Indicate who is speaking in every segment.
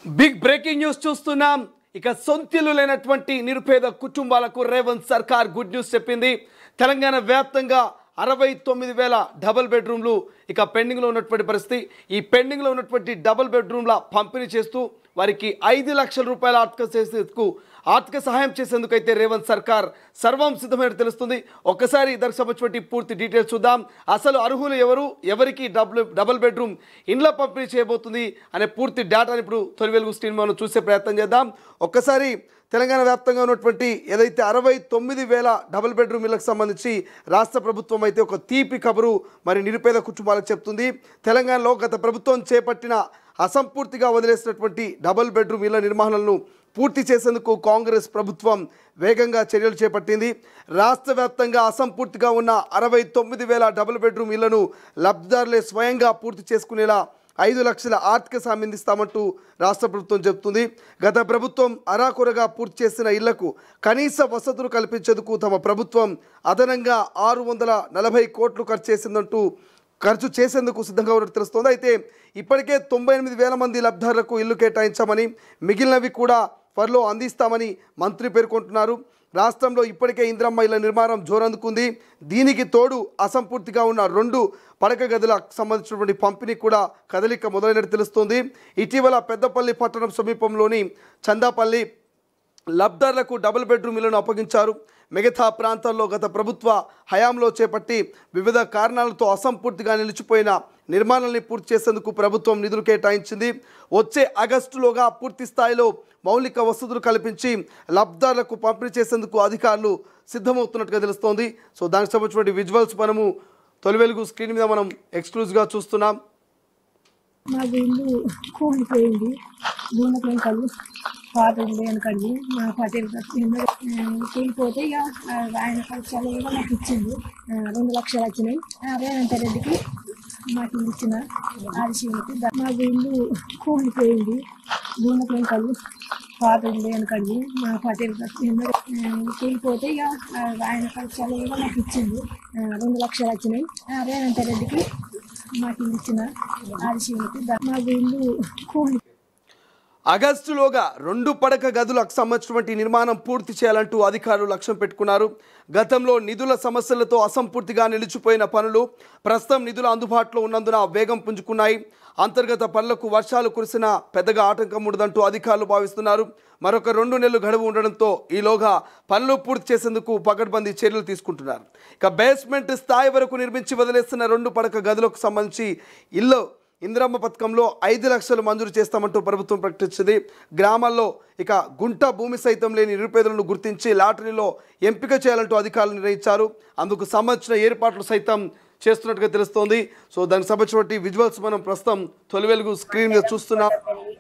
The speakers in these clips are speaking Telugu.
Speaker 1: బిగ్ బ్రేకింగ్ న్యూస్ చూస్తున్నాం. ఇక సొంతిల్లు లేనటువంటి నిరుపేద కుటుంబాలకు రేవంత్ సర్కార్ గుడ్ న్యూస్ చెప్పింది. తెలంగాణ వ్యాప్తంగా 69,000 డబుల్ బెడ్రూమ్లు ఇక పెండింగ్లో ఉన్నటువంటి పరిస్థితి. ఈ పెండింగ్లో ఉన్నటువంటి డబుల్ బెడ్రూమ్ల పంపిణీ చేస్తూ వారికి 5 లక్షల రూపాయల ఆర్థిక సహాయం చేసేందుకు అయితే రేవంత్ సర్కార్ సర్వం సిద్ధమైనట్టు తెలుస్తుంది. ఒక్కసారి దానికి సంబంధించిన పూర్తి డీటెయిల్స్ చూద్దాం. అసలు అర్హులు ఎవరికి డబుల్ బెడ్రూమ్ ఇండ్ల పంపిణీ చేయబోతుంది అనే పూర్తి డేటాని ఇప్పుడు తొలి వెలుగు స్క్రీన్ మనం చూసే ప్రయత్నం చేద్దాం. ఒక్కసారి తెలంగాణ వ్యాప్తంగా ఉన్నటువంటి ఏదైతే 69,000 డబుల్ బెడ్రూమ్ ఇళ్లకు సంబంధించి రాష్ట్ర ప్రభుత్వం అయితే ఒక తీపి కబురు మరి నిరుపేద కుటుంబాలకు చెప్తుంది. తెలంగాణలో గత ప్రభుత్వం చేపట్టిన అసంపూర్తిగా వదిలేసినటువంటి డబుల్ బెడ్రూమ్ ఇళ్ల నిర్మాణాలను పూర్తి చేసేందుకు కాంగ్రెస్ ప్రభుత్వం వేగంగా చర్యలు చేపట్టింది. రాష్ట్ర వ్యాప్తంగా అసంపూర్తిగా ఉన్న 69,000 డబుల్ బెడ్రూమ్ ఇళ్లను లబ్ధిదారులే స్వయంగా పూర్తి చేసుకునేలా 5 లక్షల ఆర్థిక సాయం అందిస్తామంటూ రాష్ట్ర ప్రభుత్వం చెబుతుంది. గత ప్రభుత్వం అరాకొరగా పూర్తి చేసిన ఇళ్లకు కనీస వసతులు కల్పించేందుకు తమ ప్రభుత్వం అదనంగా 640 కోట్లు ఖర్చు చేసేందుకు సిద్ధంగా ఉన్నట్టు తెలుస్తోంది. అయితే ఇప్పటికే 98,000 మంది లబ్ధిదారులకు ఇల్లు కేటాయించామని, మిగిలినవి కూడా త్వరలో అందిస్తామని మంత్రి పేర్కొంటున్నారు. రాష్ట్రంలో ఇప్పటికే ఇందిరమ్మ ఇళ్ల నిర్మాణం జోరందుకుంది. దీనికి తోడు అసంపూర్తిగా ఉన్న 2 పడక గదులకు సంబంధించినటువంటి పంపిణీ కూడా కదలిక మొదలైనట్టు తెలుస్తోంది. ఇటీవల పెద్దపల్లి పట్టణం సమీపంలోని చందాపల్లి లబ్ధిదారులకు డబుల్ బెడ్రూమ్ ఇళ్లను అప్పగించారు. మిగతా ప్రాంతాల్లో గత ప్రభుత్వ హయాంలో చేపట్టి వివిధ కారణాలతో అసంపూర్తిగా నిలిచిపోయిన నిర్మాణాలని పూర్తి చేసేందుకు ప్రభుత్వం నిధులు కేటాయించింది. వచ్చే ఆగస్టులోగా పూర్తి స్థాయిలో మౌలిక వసతులు కల్పించి లబ్ధిదారులకు పంపిణీ చేసేందుకు అధికారులు సిద్ధమవుతున్నట్టుగా తెలుస్తోంది. సో దానికి సంబంధించిన విజువల్స్ మనము తొలి వెలుగు స్క్రీన్ మీద మనం ఎక్స్క్లూజివ్గా చూస్తున్నాం.
Speaker 2: మాది ఇల్లు కూలిపోయింది. భూమికలు పాత ఇల్లు వెనకండి మా పటేల్ కూలిపోతే ఇక ఆయన పరీక్షలు కూడా నాకు ఇచ్చింది. 2 లక్షలు వచ్చినాయి. రేవంత్ రెడ్డికి మాకు ఇల్లు ఇచ్చిన ఆదిశివునికి. మాది ఇల్లు కూలిపోయింది. భూమికలు పాత ఇల్లు వెనకండి మా పటేల్ కూలిపోతే ఇక ఆయన పరీక్షలు కూడా నాకు ఇచ్చింది. 2 లక్షలు వచ్చినాయి. రేవంత్ రెడ్డికి మాకు ఇల్లు ఇచ్చిన ఆదిశివునికి. మాది ఇల్లు కూలి
Speaker 1: ఆగస్టులోగా 2 పడక గదులకు సంబంధించినటువంటి నిర్మాణం పూర్తి చేయాలంటూ అధికారులు లక్ష్యం పెట్టుకున్నారు. గతంలో నిధుల సమస్యలతో అసంపూర్తిగా నిలిచిపోయిన పనులు ప్రస్తుతం నిధులు అందుబాటులో ఉన్నందున వేగం పుంజుకున్నాయి. అంతర్గత పనులకు వర్షాలు కురిసినా పెద్దగా ఆటంకం ఉండదంటూ అధికారులు భావిస్తున్నారు. మరొక 2 నెలలు గడువు ఉండడంతో ఈలోగా పనులు పూర్తి చేసేందుకు పకడ్బందీ చర్యలు తీసుకుంటున్నారు. ఇక బేస్మెంట్ స్థాయి వరకు నిర్మించి వదిలేస్తున్న 2 పడక గదులకు సంబంధించి ఇల్లు ఇందిరమ్మ పథకంలో 5 లక్షలు మంజూరు చేస్తామంటూ ప్రభుత్వం ప్రకటించింది. గ్రామాల్లో ఇక గుంట భూమి సైతం లేని నిరుపేదలను గుర్తించి లాటరీలో ఎంపిక చేయాలంటూ అధికారులు నిర్ణయించారు. అందుకు సంబంధించిన ఏర్పాట్లు సైతం చేస్తున్నట్టుగా తెలుస్తోంది. సో దానికి సంబంధించిన విజువల్స్ మనం ప్రస్తుతం తొలి వెలుగు స్క్రీన్ మీద చూస్తున్నాం.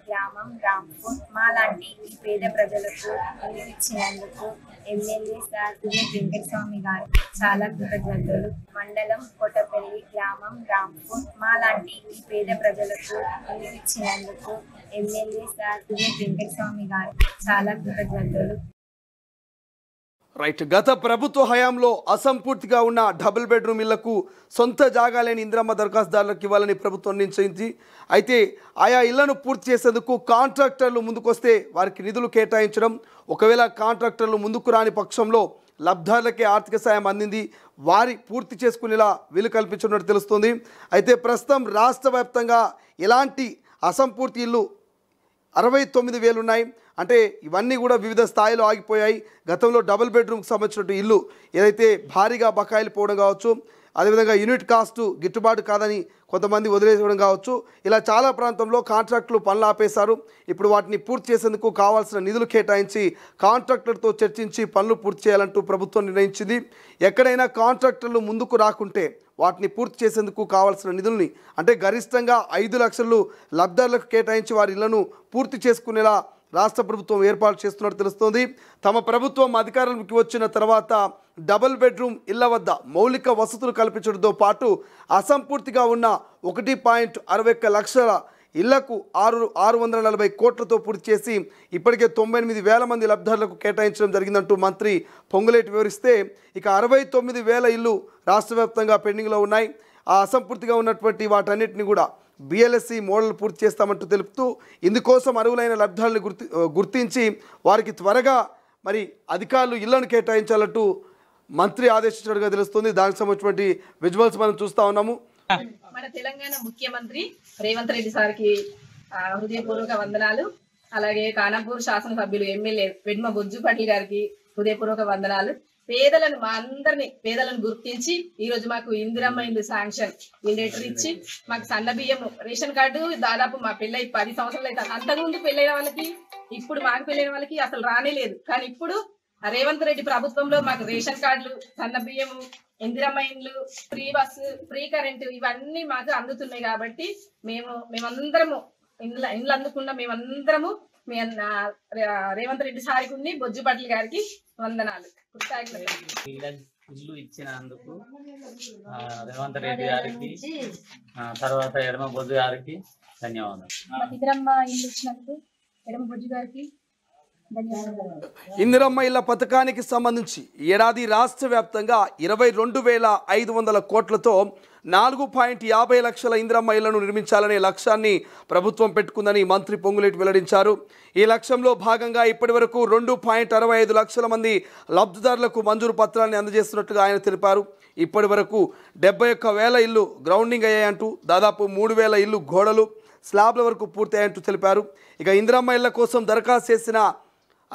Speaker 3: గ్రామం రాంపూర్ మాలాంటి పేద ప్రజలకు ఇల్లు ఇచ్చినందుకు ఎమ్మెల్యే సార్ వెంకటస్వామి గారు చాలా కృతజ్ఞతలు. మండలం కోటపల్లి గ్రామం రాంపూర్ మాలాంటి పేద ప్రజలకు ఇల్లు ఇచ్చినందుకు ఎమ్మెల్యే సార్ వెంకటస్వామి గారు చాలా కృతజ్ఞతలు.
Speaker 1: రైట్. గత ప్రభుత్వ హయాంలో అసంపూర్తిగా ఉన్న డబుల్ బెడ్రూమ్ ఇళ్లకు సొంత జాగా లేని ఇందిరమ్మ దరఖాస్తుదారులకు ఇవ్వాలని ప్రభుత్వం నిశ్చయించి అయితే ఆయా ఇళ్లను పూర్తి చేసేందుకు కాంట్రాక్టర్లు ముందుకొస్తే వారికి నిధులు కేటాయించడం, ఒకవేళ కాంట్రాక్టర్లు ముందుకు రాని పక్షంలో లబ్ధిదారులకే ఆర్థిక సాయం అందింది వారి పూర్తి చేసుకునేలా వీలు కల్పించినట్టు తెలుస్తుంది. అయితే ప్రస్తుతం రాష్ట్ర వ్యాప్తంగా ఎలాంటి అసంపూర్తి ఇల్లు 69,000 ఉన్నాయి. అంటే ఇవన్నీ కూడా వివిధ స్థాయిలో ఆగిపోయాయి. గతంలో డబుల్ బెడ్రూమ్కి సంబంధించిన ఇల్లు ఏదైతే భారీగా బకాయిలు పోవడం కావచ్చు, అదేవిధంగా యూనిట్ కాస్ట్ గిట్టుబాటు కాదని కొంతమంది వదిలేసుకోవడం కావచ్చు, ఇలా చాలా ప్రాంతంలో కాంట్రాక్టులు పనులు ఆపేశారు. ఇప్పుడు వాటిని పూర్తి చేసేందుకు కావాల్సిన నిధులు కేటాయించి కాంట్రాక్టర్తో చర్చించి పనులు పూర్తి చేయాలంటూ ప్రభుత్వం నిర్ణయించింది. ఎక్కడైనా కాంట్రాక్టర్లు ముందుకు రాకుంటే వాటిని పూర్తి చేసేందుకు కావాల్సిన నిధుల్ని అంటే గరిష్టంగా 5 లక్షలు లబ్ధిదారులకు కేటాయించి వారి ఇళ్లను పూర్తి చేసుకునేలా రాష్ట్ర ప్రభుత్వం ఏర్పాటు చేస్తున్నట్టు తెలుస్తోంది. తమ ప్రభుత్వం అధికారంలోకి వచ్చిన తర్వాత డబుల్ బెడ్రూమ్ ఇళ్ల వద్ద మౌలిక వసతులు కల్పించడంతో పాటు అసంపూర్తిగా ఉన్న 1.61 లక్షల ఇళ్లకు 640 కోట్లతో పూర్తి చేసి ఇప్పటికే 98,000 మంది లబ్ధిదారులకు కేటాయించడం జరిగిందంటూ మంత్రి పొంగులేటి వివరిస్తే ఇక 69,000 ఇల్లు రాష్ట్ర వ్యాప్తంగా పెండింగ్లో ఉన్నాయి. ఆ అసంపూర్తిగా ఉన్నటువంటి వాటన్నిటిని కూడా బిఎల్ఎస్సి మోడల్ పూర్తి చేస్తామంటూ తెలుపుతూ ఇందుకోసం అర్హులైన లబ్ధాలను గుర్తించి వారికి త్వరగా మరి అధికారులు ఇళ్లను కేటాయించాలంటూ మంత్రి ఆదేశించినట్టుగా తెలుస్తుంది. దానికి సంబంధించినటువంటి విజువల్స్ మనం చూస్తూ ఉన్నాము.
Speaker 4: మన తెలంగాణ ముఖ్యమంత్రి రేవంత్ రెడ్డి సార్కి హృదయపూర్వక వందనాలు. అలాగే ఖానాపూర్ శాసనసభ్యులు ఎమ్మెల్యే వెడ్మ బొజ్జు పాటిల్ గారికి హృదయపూర్వక వందనాలు. పేదలను మా అందరినీ పేదలను గుర్తించి ఈ రోజు మాకు ఇందిరమ్మ ఇల్లు శాంక్షన్ ఈ లెటర్ ఇచ్చి మాకు సన్న బియ్యం రేషన్ కార్డు దాదాపు మా పెళ్ళై 10 సంవత్సరాలు అయితే అంతకుముందు పెళ్ళైన వాళ్ళకి ఇప్పుడు మాకు పెళ్ళైన వాళ్ళకి అసలు రానేలేదు. కానీ ఇప్పుడు రేవంత్ రెడ్డి ప్రభుత్వంలో మాకు రేషన్ కార్డులు, సన్న బియ్యము, ఇందిరమ్మ ఇండ్లు, ఫ్రీ బస్సు, ఫ్రీ కరెంటు ఇవన్నీ మాకు అందుతున్నాయి. కాబట్టి మేమందరము ఇండ్లు అందుకున్న మేమందరము రేవంత్ రెడ్డి సారికి బొజ్జు పాటిల్ గారికి వందనాలు.
Speaker 5: ఇల్లు ఇచ్చినందుకు రేవంత్ రెడ్డి గారికి తర్వాత ఎడమ బొజ్జు గారికి ధన్యవాదాలు.
Speaker 2: ఇందిరమ్మ ఇల్లు ఇచ్చినందుకు ఎడమ బొజ్జు గారికి ధన్యవాదాలు.
Speaker 1: ఇందిరమ్మ ఇళ్ల పథకానికి సంబంధించి ఏడాది రాష్ట్ర వ్యాప్తంగా 22,500 కోట్లతో 4.50 లక్షల ఇందిరమ్మ ఇళ్లను నిర్మించాలనే లక్ష్యాన్ని ప్రభుత్వం పెట్టుకుందని మంత్రి పొంగులేటి వెల్లడించారు. ఈ లక్ష్యంలో భాగంగా ఇప్పటి వరకు 2.65 లక్షల మంది లబ్ధిదారులకు మంజూరు పత్రాన్ని అందజేస్తున్నట్టుగా ఆయన తెలిపారు. ఇప్పటి వరకు 71,000 ఇళ్లు గ్రౌండింగ్ అయ్యాయంటూ దాదాపు 3,000 ఇళ్లు గోడలు స్లాబ్ల వరకు పూర్తయ్యాయంటూ తెలిపారు. ఇక ఇందిరమ్మ ఇళ్ల కోసం దరఖాస్తు చేసిన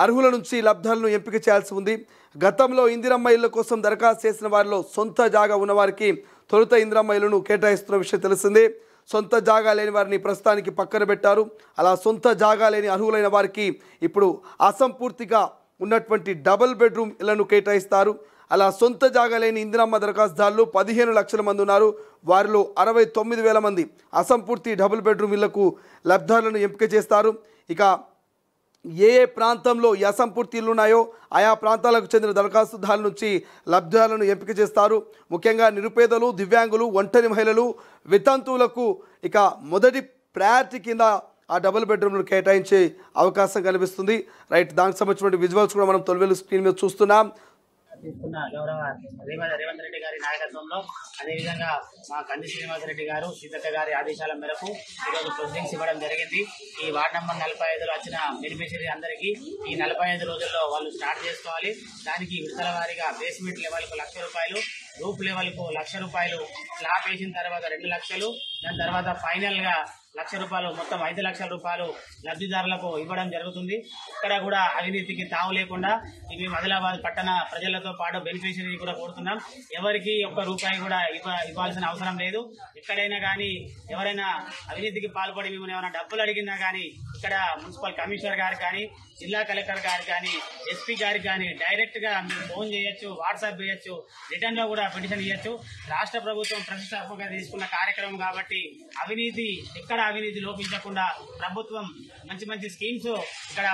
Speaker 1: అర్హుల నుంచి లబ్ధాలను ఎంపిక చేయాల్సి ఉంది. గతంలో ఇందిరమ్మ ఇళ్ల కోసం దరఖాస్తు చేసిన వారిలో సొంత జాగా ఉన్నవారికి తొలుత ఇందిరమ్మ ఇళ్లను కేటాయిస్తున్న విషయం తెలిసిందే. సొంత జాగా లేని వారిని ప్రస్తుతానికి పక్కన పెట్టారు. అలా సొంత జాగా లేని అర్హులైన వారికి ఇప్పుడు అసంపూర్తిగా ఉన్నటువంటి డబుల్ బెడ్రూమ్ ఇళ్లను కేటాయిస్తారు. అలా సొంత జాగా లేని ఇందిరమ్మ దరఖాస్తుదారులు 15 లక్షల మంది ఉన్నారు. వారిలో 69,000 మంది అసంపూర్తి డబుల్ బెడ్రూమ్ ఇళ్లకు లబ్ధాలను ఎంపిక చేస్తారు. ఇక ఏ ప్రాంతంలో ఈ అసంపూర్తి ఇల్లు ఉన్నాయో ఆయా ప్రాంతాలకు చెందిన దరఖాస్తుదారుల నుంచి లబ్ధాలను ఎంపిక చేస్తారు. ముఖ్యంగా నిరుపేదలు, దివ్యాంగులు, ఒంటరి మహిళలు, వితంతువులకు ఇక మొదటి ప్రయారిటీ కింద ఆ డబుల్ బెడ్రూమ్ను కేటాయించే అవకాశం కనిపిస్తుంది. రైట్, దానికి సంబంధించిన విజువల్స్ కూడా మనం తొలివేలు స్క్రీన్ మీద చూస్తున్నాం.
Speaker 5: గౌరవ రేవంత్ రెడ్డి గారి నాయకత్వంలో అదేవిధంగా మా కంది శ్రీనివాసరెడ్డి గారు సీతక్క గారి ఆదేశాల మేరకు ఈరోజు ప్రొసీడింగ్స్ ఇవ్వడం జరిగింది. ఈ వార్డ్ నెంబర్ 45లో వచ్చిన బెనిఫిషరీ అందరికీ ఈ 45 రోజుల్లో వాళ్ళు స్టార్ట్ చేసుకోవాలి. దానికి విడతల వారీగా బేస్మెంట్ లెవెల్కు ₹1,00,000, రూఫ్ లెవెల్కు ₹1,00,000, స్లాబ్ వేసిన తర్వాత 2 లక్షలు, దాని తర్వాత ఫైనల్గా ₹1,00,000, మొత్తం ₹5,00,000 లబ్ధిదారులకు ఇవ్వడం జరుగుతుంది. ఇక్కడ కూడా అవినీతికి తావు లేకుండా మేము ఆదిలాబాద్ పట్టణ ప్రజలతో పాటు బెనిఫిషరీ కూడా కోరుతున్నాం. ఎవరికి ₹1 కూడా ఇవ్వాల్సిన అవసరం లేదు. ఎక్కడైనా కానీ ఎవరైనా అవినీతికి పాల్పడి మేము ఏమైనా డబ్బులు అడిగినా కానీ ఇక్కడ మున్సిపల్ కమిషనర్ గారు కానీ, జిల్లా కలెక్టర్ గారు కానీ, ఎస్పీ గారికి కానీ డైరెక్ట్గా మీరు ఫోన్ చేయొచ్చు, వాట్సాప్ చేయొచ్చు, రిటర్న్లో కూడా పిటిషన్ ఇవ్వచ్చు. రాష్ట్ర ప్రభుత్వం ప్రతిష్టాత్మకంగా తీసుకున్న కార్యక్రమం కాబట్టి ఎక్కడ అవినీతి లోపించకుండా ప్రభుత్వం మంచి మంచి స్కీమ్స్ ఇక్కడ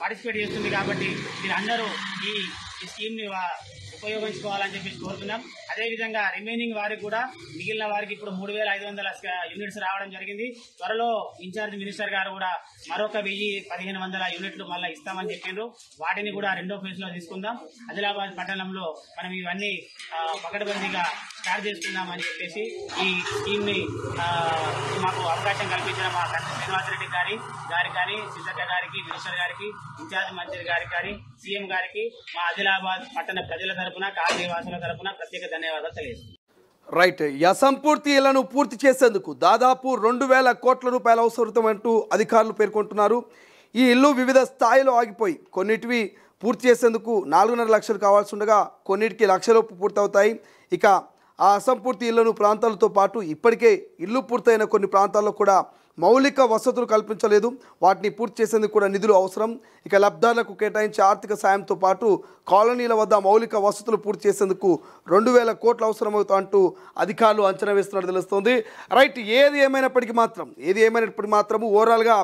Speaker 5: పార్టిసిపేట్ చేస్తుంది. కాబట్టి మీరు అందరూ ఈ స్కీమ్ని ఉపయోగించుకోవాలని చెప్పి కోరుతున్నాం. అదేవిధంగా రిమైనింగ్ వారికి కూడా మిగిలిన వారికి ఇప్పుడు 3,500 యూనిట్స్ రావడం జరిగింది. త్వరలో ఇన్ఛార్జ్ మినిస్టర్ గారు కూడా మరొక 1,000-1,500 యూనిట్లు మళ్ళీ ఇస్తామని చెప్పిండ్రు. వాటిని కూడా రెండో ఫేజ్ లో తీసుకుందాం. ఆదిలాబాద్ పట్టణంలో మనం ఇవన్నీ పకడ్బందీగా స్టార్ట్ చేసుకుందామని చెప్పేసి ఈ స్కీమ్ ని మాకు అవకాశం కల్పించిన మా కంది శ్రీనివాసరెడ్డి గారికి కానీ, సీతక్క గారికి, మినిస్టర్ గారికి, ఇన్ఛార్జ్ మంత్రి గారికి కానీ, సీఎం గారికి మా ఆదిలాబాద్ పట్టణ ప్రజల తరపున, కాలనీవాసుల తరపున ప్రత్యేక ధన్యవాదాలు తెలియజేస్తున్నాను.
Speaker 1: రైట్, ఈ అసంపూర్తి ఇళ్లను పూర్తి చేసేందుకు దాదాపు 2,000 కోట్ల రూపాయలు అవసరమంటూ అధికారులు పేర్కొంటున్నారు. ఈ ఇల్లు వివిధ స్థాయిలో ఆగిపోయి కొన్నిటివి పూర్తి చేసేందుకు 4.5 లక్షలు కావాల్సి ఉండగా కొన్నిటికి లక్షలోపు పూర్తవుతాయి. ఇక ఆ అసంపూర్తి ఇళ్లను ప్రాంతాలతో పాటు ఇప్పటికే ఇల్లు పూర్తయిన కొన్ని ప్రాంతాల్లో కూడా మౌలిక వసతులు కల్పించలేదు. వాటిని పూర్తి చేసేందుకు కూడా నిధులు అవసరం. ఇక లబ్ధాలకు కేటాయించే ఆర్థిక సాయంతో పాటు కాలనీల వద్ద మౌలిక వసతులు పూర్తి చేసేందుకు 2,000 కోట్లు అవసరమవుతా అంటూ అధికారులు అంచనా వేస్తున్నట్టు తెలుస్తుంది. రైట్, ఏది ఏమైనప్పటికీ మాత్రము ఓవరాల్గా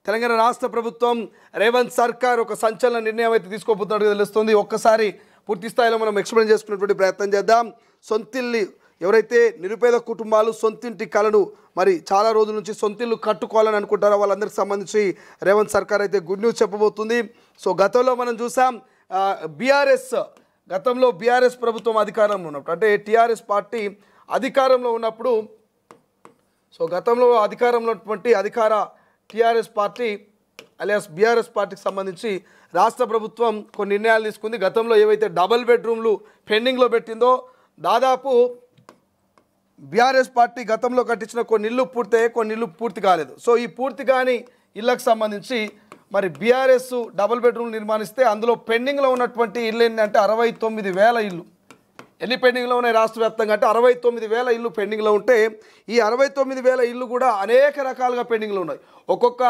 Speaker 1: తెలంగాణ రాష్ట్ర ప్రభుత్వం రేవంత్ సర్కార్ ఒక సంచలన నిర్ణయం అయితే తీసుకోబోతున్నట్టు తెలుస్తుంది. ఒక్కసారి పూర్తి స్థాయిలో మనం ఎక్స్ప్లెయిన్ చేసుకునేటువంటి ప్రయత్నం చేద్దాం. సొంతిల్లు ఎవరైతే నిరుపేద కుటుంబాలు సొంతింటి కలను మరి చాలా రోజుల నుంచి సొంతిల్లు కట్టుకోవాలని అనుకుంటారో వాళ్ళందరికీ సంబంధించి రేవంత్ సర్కార్ అయితే గుడ్ న్యూస్ చెప్పబోతుంది. సో గతంలో మనం చూసాం గతంలో బీఆర్ఎస్ ప్రభుత్వం అధికారంలో ఉన్నప్పుడు, అంటే టీఆర్ఎస్ పార్టీ అధికారంలో ఉన్నప్పుడు సో గతంలో అధికారంలో ఉన్నటువంటి అధికార టీఆర్ఎస్ పార్టీ అలియాస్ బీఆర్ఎస్ పార్టీకి సంబంధించి రాష్ట్ర ప్రభుత్వం కొన్ని నిర్ణయాలు తీసుకుంది. గతంలో ఏవైతే డబుల్ బెడ్రూమ్లు పెండింగ్లో పెట్టిందో దాదాపు బీఆర్ఎస్ పార్టీ గతంలో కట్టించిన కొన్ని ఇళ్ళు పూర్తయ్యాయి, కొన్ని ఇళ్ళు పూర్తి కాలేదు. సో ఈ పూర్తి కాని ఇళ్ళకు సంబంధించి మరి బీఆర్ఎస్ డబుల్ బెడ్రూమ్ నిర్మాణిస్తే అందులో పెండింగ్లో ఉన్నటువంటి ఇళ్ళు ఏంటంటే 69,000 ఇళ్ళు. ఎన్ని పెండింగ్లో ఉన్నాయి రాష్ట్ర వ్యాప్తంగా అంటే 69,000 ఇళ్ళు పెండింగ్లో ఉంటే ఈ 69,000 ఇళ్ళు కూడా అనేక రకాలుగా పెండింగ్లో ఉన్నాయి. ఒక్కొక్క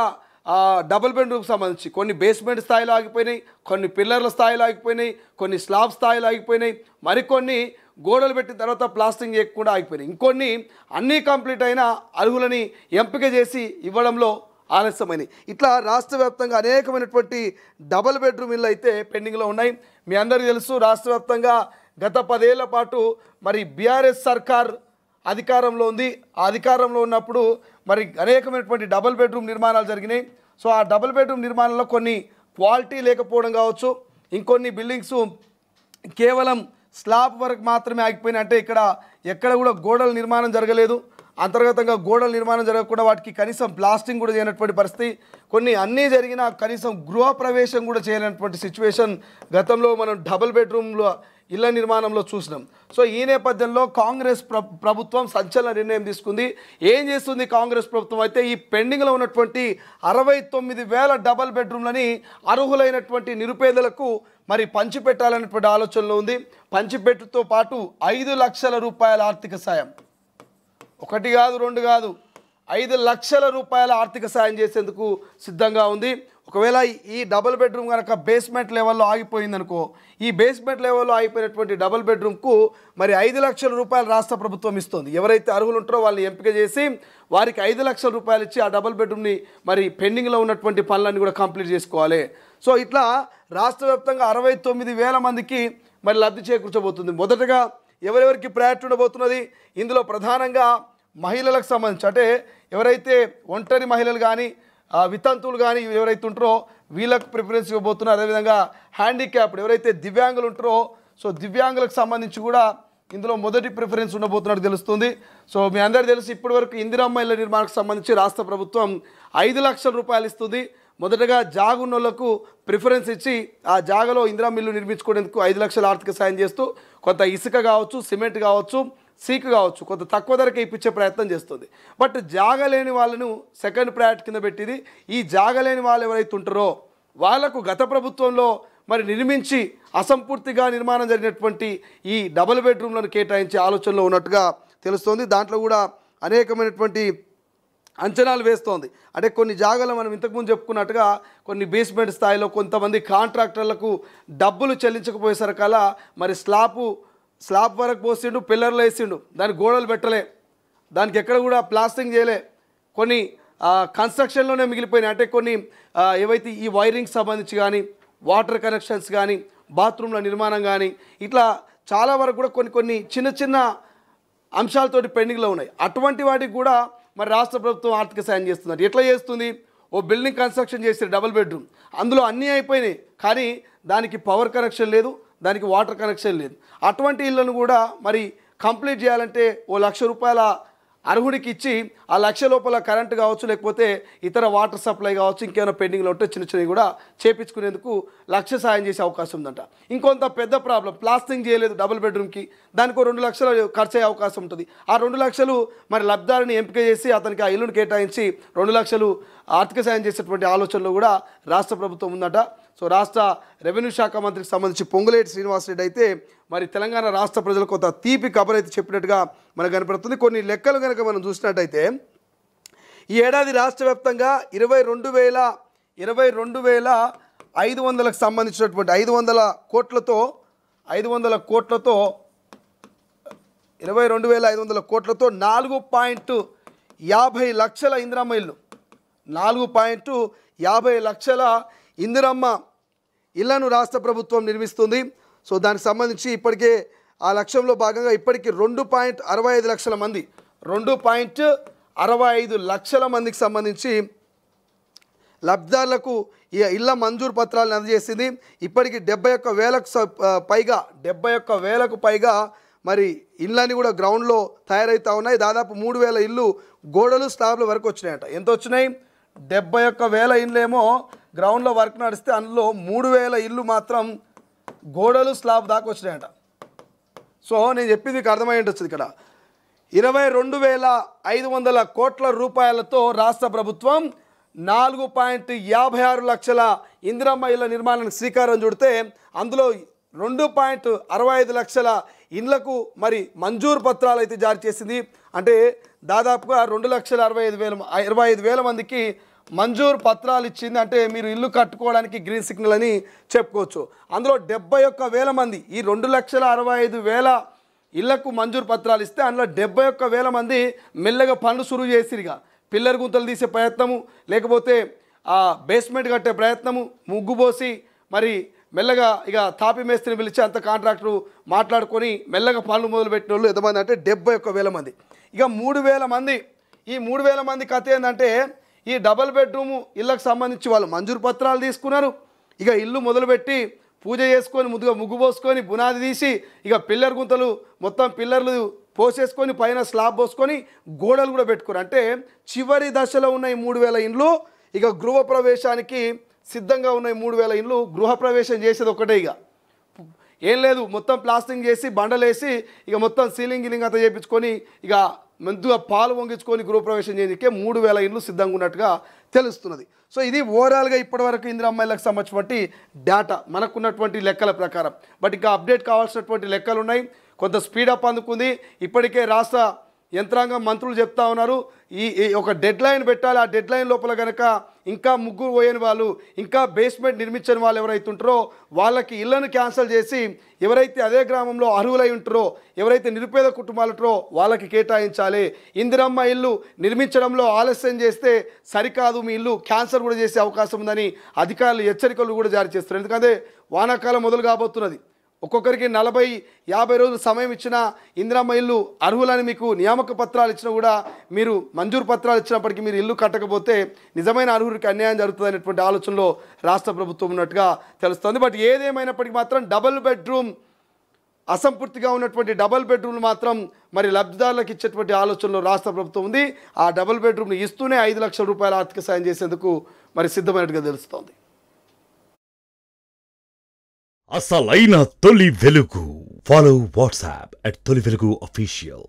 Speaker 1: డబుల్ బెడ్రూమ్కి సంబంధించి కొన్ని బేస్మెంట్ స్థాయిలో ఆగిపోయినాయి, కొన్ని పిల్లర్ల స్థాయిలో ఆగిపోయినాయి, కొన్ని స్లాబ్ స్థాయిలో ఆగిపోయినాయి, మరికొన్ని గోడలు పెట్టిన తర్వాత ప్లాస్టింగ్ చేయకుండా ఆగిపోయినాయి, ఇంకొన్ని అన్నీ కంప్లీట్ అయిన అర్హులని ఎంపిక చేసి ఇవ్వడంలో ఆలస్యమైనవి. ఇట్లా రాష్ట్ర వ్యాప్తంగా అనేకమైనటువంటి డబుల్ బెడ్రూమ్ ఇళ్ళు అయితే పెండింగ్లో ఉన్నాయి. మీ అందరికీ తెలుసు రాష్ట్ర వ్యాప్తంగా గత 10 ఏళ్ల పాటు మరి బీఆర్ఎస్ సర్కార్ అధికారంలో ఉంది. ఆ అధికారంలో ఉన్నప్పుడు మరి అనేకమైనటువంటి డబుల్ బెడ్రూమ్ నిర్మాణాలు జరిగినాయి. సో ఆ డబుల్ బెడ్రూమ్ నిర్మాణంలో కొన్ని క్వాలిటీ లేకపోవడం కావచ్చు, ఇంకొన్ని బిల్డింగ్స్ కేవలం స్లాబ్ వరకు మాత్రమే ఆగిపోయినాయి. అంటే ఎక్కడ కూడా గోడల నిర్మాణం జరగలేదు, అంతర్గతంగా గోడల నిర్మాణం జరగకుండా వాటికి కనీసం ప్లాస్టింగ్ కూడా చేయనటువంటి పరిస్థితి, కొన్ని అన్నీ జరిగినా కనీసం గృహ ప్రవేశం కూడా చేయనటువంటి సిచ్యువేషన్ గతంలో మనం డబుల్ బెడ్రూమ్లో ఇళ్ల నిర్మాణంలో చూసినాం. సో ఈ నేపథ్యంలో కాంగ్రెస్ ప్రభుత్వం సంచలన నిర్ణయం తీసుకుంది. ఏం చేస్తుంది కాంగ్రెస్ ప్రభుత్వం అయితే ఈ పెండింగ్లో ఉన్నటువంటి 69,000 డబుల్ బెడ్రూమ్లని అర్హులైనటువంటి నిరుపేదలకు మరి పంచిపెట్టాలనేటువంటి ఆలోచనలో ఉంది. పంచిపెట్టుతో పాటు 5 లక్షల రూపాయల ఆర్థిక సాయం, 1 కాదు 2 కాదు 5 లక్షల రూపాయల ఆర్థిక సాయం చేసేందుకు సిద్ధంగా ఉంది. ఒకవేళ ఈ డబుల్ బెడ్రూమ్ కనుక బేస్మెంట్ లెవెల్లో ఆగిపోయిందనుకో, ఈ బేస్మెంట్ లెవెల్లో ఆగిపోయినటువంటి డబుల్ బెడ్రూమ్కు మరి 5 లక్షల రూపాయలు రాష్ట్ర ప్రభుత్వం ఇస్తుంది. ఎవరైతే అర్హులు ఉంటారో వాళ్ళని ఎంపిక చేసి వారికి 5 లక్షల రూపాయలు ఇచ్చి ఆ డబుల్ బెడ్రూమ్ని మరి పెండింగ్లో ఉన్నటువంటి పనులన్నీ కూడా కంప్లీట్ చేసుకోవాలి. సో ఇట్లా రాష్ట్ర వ్యాప్తంగా 69,000 మందికి మరి లబ్ధి చేకూర్చబోతుంది. మొదటగా ఎవరెవరికి ప్రయారిటీ ఉండబోతున్నది, ఇందులో ప్రధానంగా మహిళలకు సంబంధించి అంటే ఎవరైతే ఒంటరి మహిళలు కానీ వితంతువులు కానీ ఎవరైతే ఉంటారో వీళ్ళకు ప్రిఫరెన్స్ ఇవ్వబోతున్నారు. అదేవిధంగా హ్యాండిక్యాప్డ్ ఎవరైతే దివ్యాంగులు ఉంటారో సో దివ్యాంగులకు సంబంధించి కూడా ఇందులో మొదటి ప్రిఫరెన్స్ ఉండబోతున్నట్టు తెలుస్తుంది. సో మీ అందరికీ తెలుసు ఇప్పటివరకు ఇందిరమ్మ ఇళ్ల నిర్మాణానికి సంబంధించి రాష్ట్ర ప్రభుత్వం 5 లక్షల రూపాయలు ఇస్తుంది. మొదటగా జాగున్నోళ్లకు ప్రిఫరెన్స్ ఇచ్చి ఆ జాగలో ఇందిరమ్మ ఇల్లు నిర్మించుకునేందుకు 5 లక్షల ఆర్థిక సాయం చేస్తూ కొంత ఇసుక కావచ్చు, సిమెంట్ కావచ్చు, సీకు కావచ్చు కొంత తక్కువ ధరకే ఇప్పించే ప్రయత్నం చేస్తుంది. బట్ జాగలేని వాళ్ళను సెకండ్ ప్రయారిటీ కింద పెట్టింది. ఈ జాగలేని వాళ్ళు ఎవరైతే ఉంటారో వాళ్లకు గత ప్రభుత్వంలో మరి నిర్మించి అసంపూర్తిగా నిర్మాణం జరిగినటువంటి ఈ డబుల్ బెడ్రూమ్లను కేటాయించే ఆలోచనలో ఉన్నట్టుగా తెలుస్తోంది. దాంట్లో కూడా అనేకమైనటువంటి అంచనాలు వేస్తోంది. అంటే కొన్ని జాగాలు మనం ఇంతకుముందు చెప్పుకున్నట్టుగా కొన్ని బేస్మెంట్ స్థాయిలో కొంతమంది కాంట్రాక్టర్లకు డబ్బులు చెల్లించకపోయేసరికల్లా మరి స్లాబ్ వరకు పోసిండు, పిల్లర్లు వేసిండు, దానికి గోడలు పెట్టలే, దానికి ఎక్కడ కూడా ప్లాస్టింగ్ చేయలే, కొన్ని కన్స్ట్రక్షన్లోనే మిగిలిపోయినాయి. అంటే కొన్ని ఏవైతే ఈ వైరింగ్ సంబంధించి కానీ వాటర్ కనెక్షన్స్ కానీ బాత్రూమ్ల నిర్మాణం కానీ ఇట్లా చాలా వరకు కూడా కొన్ని చిన్న అంశాలతోటి పెండింగ్లో ఉన్నాయి. అటువంటి వాటికి కూడా మరి రాష్ట్ర ప్రభుత్వం ఆర్థిక సాయం చేస్తున్నారు. ఎట్లా చేస్తుంది, ఓ బిల్డింగ్ కన్స్ట్రక్షన్ చేసి డబుల్ బెడ్రూమ్ అందులో అన్నీ అయిపోయినాయి కానీ దానికి పవర్ కనెక్షన్ లేదు, దానికి వాటర్ కనెక్షన్ లేదు. అటువంటి ఇళ్లను కూడా మరి కంప్లీట్ చేయాలంటే ఓ 1,00,000 రూపాయల అర్హుడికి ఇచ్చి ఆ 1,00,000 లోపల కరెంటు కావచ్చు, లేకపోతే ఇతర వాటర్ సప్లై కావచ్చు, ఇంకేమైనా పెండింగ్లో ఉంటే చిన్నవి కూడా చేపించుకునేందుకు 1,00,000 సాయం చేసే అవకాశం ఉందంట. ఇంకొంత పెద్ద ప్రాబ్లం ప్లాస్టింగ్ చేయలేదు డబుల్ బెడ్రూమ్కి, దానికి 2 లక్షలు ఖర్చు అయ్యే అవకాశం ఉంటుంది. ఆ 2 లక్షలు మరి లబ్ధారిని ఎంపిక చేసి అతనికి ఆ ఇల్లును కేటాయించి 2 లక్షలు ఆర్థిక సాయం చేసేటువంటి ఆలోచనలో కూడా రాష్ట్ర ప్రభుత్వం ఉందట. సో రాష్ట్ర రెవెన్యూ శాఖ మంత్రికి సంబంధించి పొంగులేటి శ్రీనివాసరెడ్డి అయితే మరి తెలంగాణ రాష్ట్ర ప్రజలకు కొంత తీపి కబర్ అయితే చెప్పినట్టుగా మనకు కనపడుతుంది. కొన్ని లెక్కలు కనుక మనం చూసినట్టయితే ఈ ఏడాది రాష్ట్ర వ్యాప్తంగా 22,500 సంబంధించినటువంటి 500 కోట్లతో 22,500 కోట్లతో 4.50 లక్షల ఇందిరమ్మ ఇల్లు 4.50 లక్షల ఇందిరమ్మ ఇళ్లను రాష్ట్ర ప్రభుత్వం నిర్మిస్తుంది. సో దానికి సంబంధించి ఇప్పటికే ఆ లక్ష్యంలో భాగంగా ఇప్పటికీ 2.65 లక్షల మంది 2.65 లక్షల మందికి సంబంధించి లబ్ధిదారులకు ఈ ఇళ్ల మంజూరు పత్రాలను అందజేసింది. ఇప్పటికీ 71,000కు పైగా మరి ఇళ్ళని కూడా గ్రౌండ్లో తయారవుతూ ఉన్నాయి. దాదాపు 3,000 ఇళ్ళు గోడలు స్లాబ్ల వరకు వచ్చినాయట. ఎంత వచ్చినాయి? 71,000 ఇళ్ళేమో గ్రౌండ్లో వర్క్ నడిస్తే అందులో 3,000 ఇళ్ళు మాత్రం గోడలు స్లాబ్ దాకా వచ్చినాయట. సో నేను చెప్పింది మీకు అర్థమై ఉంటుంది. ఇక్కడ 22,500 కోట్ల రూపాయలతో రాష్ట్ర ప్రభుత్వం 4.56 లక్షల ఇందిరమ్మ ఇళ్ల నిర్మాణానికి శ్రీకారం చుడితే అందులో 2.65 లక్షల ఇండ్లకు మరి మంజూరు పత్రాలు అయితే జారీ చేసింది. అంటే దాదాపుగా 2,65,000 మందికి మంజూరు పత్రాలు ఇచ్చింది. అంటే మీరు ఇల్లు కట్టుకోవడానికి గ్రీన్ సిగ్నల్ అని చెప్పుకోవచ్చు. అందులో 71,000 మంది ఈ 2,65,000 ఇళ్లకు మంజూరు పత్రాలు ఇస్తే అందులో 71,000 మంది మెల్లగా పనులు సురువు చేసిరిగా. పిల్లర్ గుంతలు తీసే ప్రయత్నము, లేకపోతే బేస్మెంట్ కట్టే ప్రయత్నము, ముగ్గు పోసి మరి మెల్లగా ఇక తాపి మేస్త్రిని పిలిచి అంత కాంట్రాక్టరు మాట్లాడుకొని మెల్లగా పనులు మొదలుపెట్టిన వాళ్ళు ఎంతమంది అంటే 71,000 మంది. ఇక 3,000 మంది, ఈ 3,000 మంది కథ ఏంటంటే ఈ డబల్ బెడ్రూము ఇళ్ళకు సంబంధించి వాళ్ళు మంజూరు పత్రాలు తీసుకున్నారు. ఇక ఇల్లు మొదలుపెట్టి పూజ చేసుకొని ముందుగా ముగ్గు పోసుకొని బునాది తీసి ఇక పిల్లర్ గుంతలు మొత్తం పిల్లర్లు పోసేసుకొని పైన స్లాబ్ పోసుకొని గోడలు కూడా పెట్టుకోరు. అంటే చివరి దశలో ఉన్న ఈ 3,000 ఇండ్లు ఇక గృహప్రవేశానికి సిద్ధంగా ఉన్న ఈ 3,000 ఇండ్లు గృహప్రవేశం చేసేది ఒకటే. ఇక ఏం లేదు, మొత్తం ప్లాస్టింగ్ చేసి బండలేసి ఇక మొత్తం సీలింగ్ గిలింగ్ అంతా చేయించుకొని ఇక ముందుగా పాలు వంగించుకొని గృహప్రవేశం చేయడానికి 3,000 ఇండ్లు సిద్ధంగా ఉన్నట్టుగా తెలుస్తున్నది. సో ఇది ఓవరాల్గా ఇప్పటివరకు ఇందిరమ్మ ఇళ్ళకి సంబంధించినటువంటి డేటా మనకున్నటువంటి లెక్కల ప్రకారం. బట్ ఇంకా అప్డేట్ కావాల్సినటువంటి లెక్కలు ఉన్నాయి. కొంత స్పీడప్ అందుకుంది. ఇప్పటికే రాష్ట్ర యంత్రాంగం మంత్రులు చెప్తా ఉన్నారు ఈ ఒక డెడ్ లైన్ పెట్టాలి. ఆ డెడ్ లైన్ లోపల కనుక ఇంకా ముగ్గురు పోయని వాళ్ళు, ఇంకా బేస్మెంట్ నిర్మించని వాళ్ళు ఎవరైతే ఉంటారో వాళ్ళకి ఇళ్లను క్యాన్సిల్ చేసి ఎవరైతే అదే గ్రామంలో అర్హులై ఉంటారో, ఎవరైతే నిరుపేద కుటుంబాలు ఉంటారో వాళ్ళకి కేటాయించాలి. ఇందిరమ్మ ఇల్లు నిర్మించడంలో ఆలస్యం చేస్తే సరికాదు, మీ ఇల్లు క్యాన్సిల్ కూడా చేసే అవకాశం ఉందని అధికారులు హెచ్చరికలు కూడా జారీ చేస్తారు. ఎందుకంటే వానాకాలం మొదలు కాబోతున్నది. ఒక్కొక్కరికి 40-50 రోజులు సమయం ఇచ్చిన ఇందిరమ్మ ఇల్లు అర్హులని మీకు నియామక పత్రాలు ఇచ్చినా కూడా మీరు మంజూరు పత్రాలు ఇచ్చినప్పటికీ మీరు ఇల్లు కట్టకపోతే నిజమైన అర్హుడికి అన్యాయం జరుగుతుంది అనేటువంటి ఆలోచనలో రాష్ట్ర ప్రభుత్వం ఉన్నట్టుగా తెలుస్తుంది. బట్ ఏదేమైనప్పటికీ మాత్రం డబుల్ బెడ్రూమ్ అసంపూర్తిగా ఉన్నటువంటి డబుల్ బెడ్రూమ్లు మాత్రం మరి లబ్ధిదారులకు ఇచ్చేటువంటి ఆలోచనలో రాష్ట్ర ప్రభుత్వం ఉంది. ఆ డబుల్ బెడ్రూమ్ని ఇస్తూనే 5 లక్షల రూపాయల ఆర్థిక సాయం చేసేందుకు మరి సిద్ధమైనట్టుగా తెలుస్తోంది.
Speaker 6: అసలైన తొలి వెలుగు. ఫాలో వాట్సాప్ @తొలి వెలుగు official.